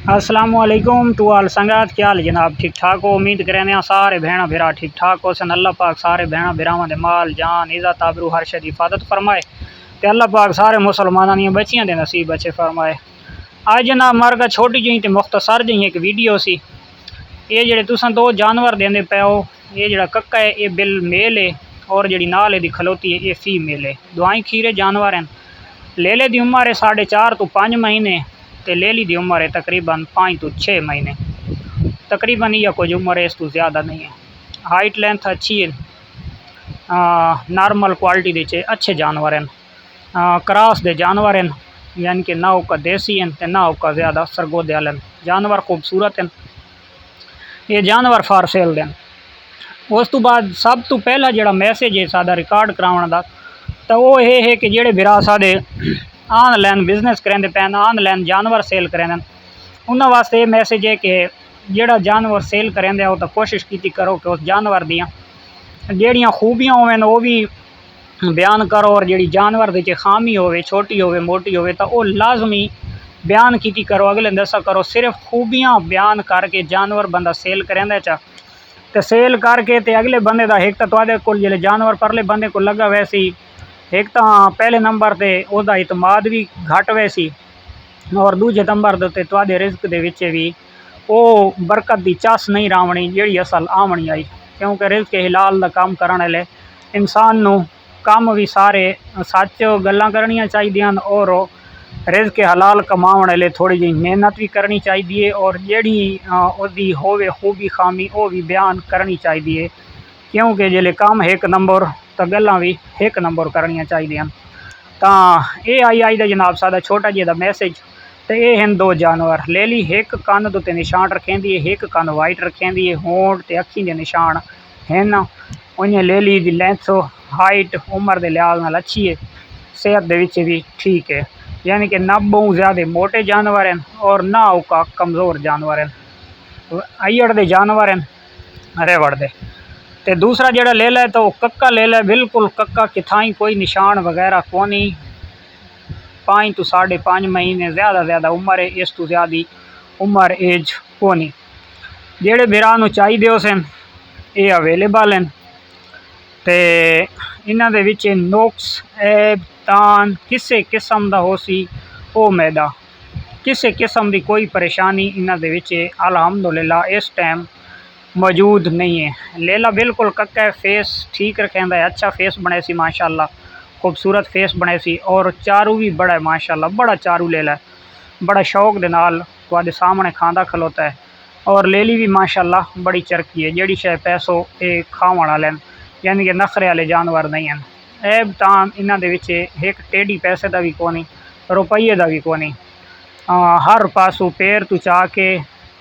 अस्सलामुअलैकुम टू आल संगत, क्या हाल जनाब? ठीक ठाक हो? उम्मीद करें सारे भैन भिरा ठीक ठाक हो सन। अल्लाह पाक सारे भैन भिरावां दे माल जान इज़्ज़त आबरू हर शे दी हिफाजत फरमाए ते अल्लाह पाक सारे मुसलमानां दी बच्चियां दे नसीब अच्छे फरमाए। अज जनाब मार्गा छोटी जी ते मुख्तसर जी एक वीडियो सी। ये जेह्ड़े तुसां दो जानवर देंदे पे हो, ये जेह्ड़ा कक्का है ये बिल मेल है और जेह्ड़ी नाल दी खलोती है ये फीमेल है। दोआई खीरे जानवर हैं। लेले दी उम्र है 4.5 तो 5 महीने ते लेली दी उम्र है तकरीबन 5 तो 6 महीने तकरीबन, या कुछ उम्र है, इस तो ज़्यादा नहीं है। हाइट लेंथ अच्छी है, नॉर्मल क्वालिटी दे अच्छे जानवर हैं। क्रॉस दे जानवर हैं, यानी कि ना का देसी हैं ते ना का ज़्यादा सरगोदे वाले जानवर खूबसूरत हैं। ये जानवर फॉर सेल दें। उस तो बाद सब तो पहला जो मैसेज है सादा रिकॉर्ड कराने का, तो वो ये है कि जेड़े बिरा साडे ऑनलाइन बिजनेस करेंदे पैन, ऑनलाइन जानवर सेल करेंदे, उन्होंने वास्ते ये मैसेज है कि जेड़ा जानवर सेल करेंदे हो तो कोशिश की करो कि उस जानवर दियाँ जेड़ियाँ खूबियाँ होवें वो भी बयान करो, और जी जानवर दे खामी होवे, छोटी होवे मोटी होवे, तो वो लाजमी बयान की करो, अगले दसा करो। सिर्फ खूबियाँ बयान करके जानवर बंदा सेल करेंदा चा तो सेल करके ते अगले बंदे का एक तो तुहाडे कोल जिहड़े जानवर परले बंदे को लगा वैसी, एक तो पहले नंबर ते ओदा इतमाद भी घट वैसी, और दूजे नंबर दे उत्ते तुहाडे रिज़्क दे विच भी वो बरकत दी चस नहीं रावणी जिहड़ी असल आवणी आई। क्योंकि रिज़्क हिलाल दा काम करन वाले इंसान नू काम भी सारे सच गल्लां करनियां चाहिदियां और रिज़्क हलाल कमाने वाले थोड़ी जी मेहनत भी करनी चाहिए, और जिहड़ी ओदी होवे खूबी खामी वो भी बयान करनी चाहिए। क्योंकि जिले काम एक नंबर तो गल्लां भी एक नंबर करनियां चाहिए। तो ये आई अज दा जनाब सादा छोटा जिहा मैसेज। तो ये हैं दो जानवर। लेली एक कन दे निशान रखेंदी है, एक कन वाइट रखेंदी है, होंठ ते अखी के निशान हैं। उन्हें लेली दी लेंथ हाइट उम्र के लिहाज नाल अच्छी है, सेहत दे विच भी ठीक है, यानी कि ना बहुत ज़्यादा मोटे जानवर हैं और ना उका कमज़ोर जानवर हैं। अयड़ दे जानवर हैं रेवड़ दे। ते दूसरा जेड़ा लेला है तो कक्का लेला है, बिल्कुल कक्का किथाई कोई निशान वगैरह कोनी। 5 तो 5.5 महीने ज़्यादा उम्र है, इस तो ज़्यादा उम्र एज कोनी। जेड़े बिरा नूं चाहिदे हो सन ये अवेलेबल हैं। ते इन्हां दे विच नुक्स ऐब तान किसी किस्म दा हो सी ओ मैदा, किसी किस्म की कोई परेशानी इन्हां दे विच अल्हम्दुलिल्लाह इस टाइम मौजूद नहीं है। लेला बिल्कुल कक्का है, फेस ठीक रखेंदा है, अच्छा फेस बने सी माशाल्लाह, खूबसूरत फेस बने सी, और चारू भी बड़ा है माशाल्लाह, बड़ा चारू लेला है, बड़ा शौक दे नाल तुहाडे सामने खांदा खलोता है। और लेली भी माशाल्लाह बड़ी चरकी है, जेड़ी शायद पैसों ये खावन वाले, यानी कि नखरे वाले जानवर नहीं हैं। ऐब तान इन्हां दे विच एक टेढ़ी पैसे का भी कोनी, रुपये का भी कोनी। हर पासों पैर तो चा के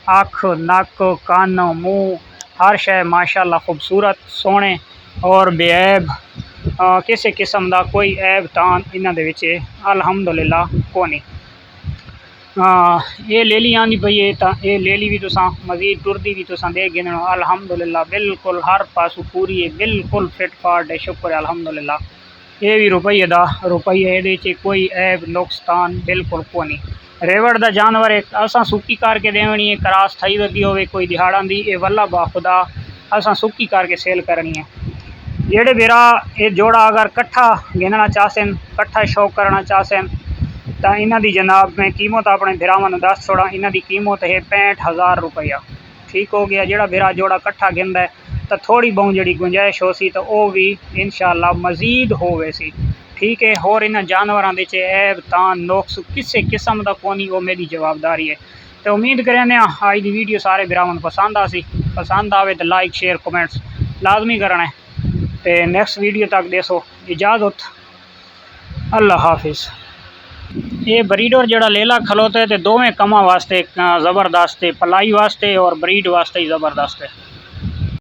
अख नक कान मुँह हर शय माशाल्लाह खूबसूरत सोहने और बेऐब, किसी किस्म का कोई ऐब तान इन्हां दे विच अल्हम्दुलिल्लाह कोनी। ये लेली आंदी पई है, तो ये लेली भी तुसां मजीद टुरदी भी तुसां दे गिनो अल्हम्दुलिल्लाह, बिल्कुल हर पासों पूरी है, बिल्कुल फिट फाट है, शुक्र है अल्हम्दुलिल्लाह। ये भी रुपये ये कोई ऐब नुकसान बिल्कुल कोनी। रेवड़ दा जानवर एक असां सुक्की करके देवनी है, क्रॉस थई वधी होवे कोई दिहाड़ा दी, ये वल्ला बाखुदा असां सुक्की करके सेल करनी है। जेड़े बिरा ये जोड़ा अगर कट्ठा गिनना चाहसन, कट्ठा शौक करना चाहसन, तो इन्हां दी जनाब मैं कीमत अपने बिरावां नूं दस छोड़ा। इन्हां दी कीमत है 65,000 रुपया। ठीक हो गया। जेड़ा बिरा जोड़ा कट्ठा गिनदा है तो थोड़ी बहुत जी गुंजाइश हो सी तो वह भी इंशाअल्लाह मजीद होवे सी। ठीक है। होर इन्हां जानवरों के ऐब तान नुक्स किसी किस्म का कोनी, वो मेरी जवाबदारी है। तो उम्मीद करें अज की वीडियो सारे बिरावां नूं पसंद आ सी। पसंद आवे तो लाइक शेयर कमेंट्स लाजमी करना है। तो नैक्सट वीडियो तक देसो इजाज़त। अल्लाह हाफिज़। ये ब्रीडर जड़ा लेला खलोते तो दोवें कमां वास्ते ज़बरदस्त है, पलाई वास्ते और ब्रीड वास्ते ही ज़बरदस्त है।